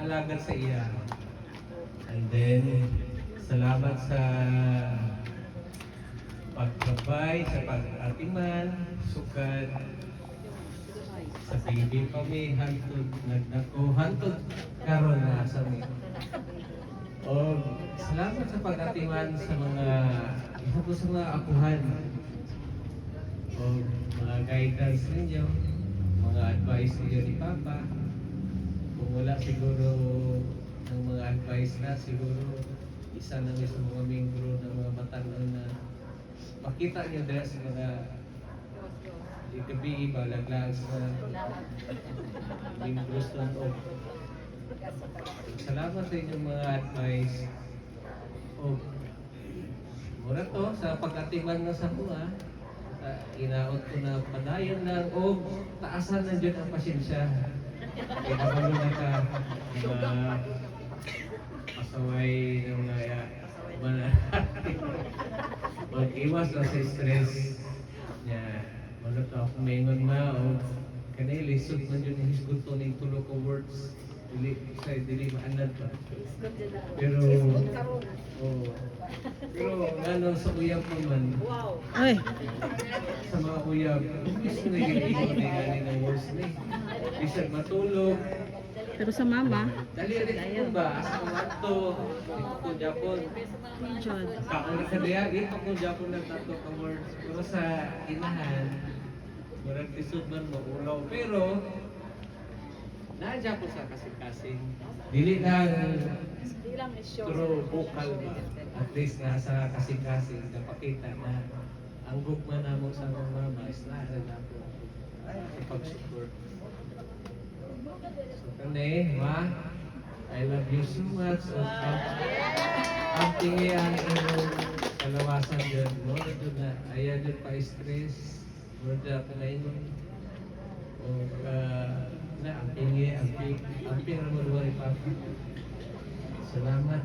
alagad sa iya. And then, salamat sa pagkabay, sa pag-atiman, sukad, sa baby pa may hantod, hantod karon na sa mi. O, salamat sa pag-atiman sa mga, isa po sa mga akuhan. O, mga guidance ninyo, mga advice ninyo ni Papa. Kung wala siguro ng mga advice na, siguro isa na sa mga membro ng mga matanon na makita niyo dahil sa mga gabi, balaglag sa membros ng o. Salamat sa inyong mga advice. O, mura to, sa pag-atiman na sa mga, inaot ko na padayon lang, o taasan na dyan ang pasensya. Kaya kapag na ka, mga pasaway ng mga mag-iwas na sa stress. Yeah. Wala to ako maingon ma, o kanay lisod man yun yung hisgot to ng tulo ko words. Dili maanad pa. Pero, pero ano sa uyab naman. Wow. Ay, Sa mga uyab, gusto na yung gani ng words na eh. Bisag matulog. pero sa mama, Dali rin ko ba? Asa ko ato. Ito ko Japon. John. Kakuli ka diya, ito ko Japon na tato ka words. Pero sa inahan, murag tisod man maulaw. Pero, nadya ko sa kasing-kasing. Dili lang Di lang is show. pero vocal ba? At least nasa kasing-kasing napakita na ang gugma na mo sa mga mama is narin ako sa pag-support. So kani, ma, I love you so much. Ang tingi ang inyong kalawasan dyan. Mo na dyan na ayaw dyan pa-stress. Mo dyan ka na inyong o na ang tingi, ang ping naman mo Papa. Salamat.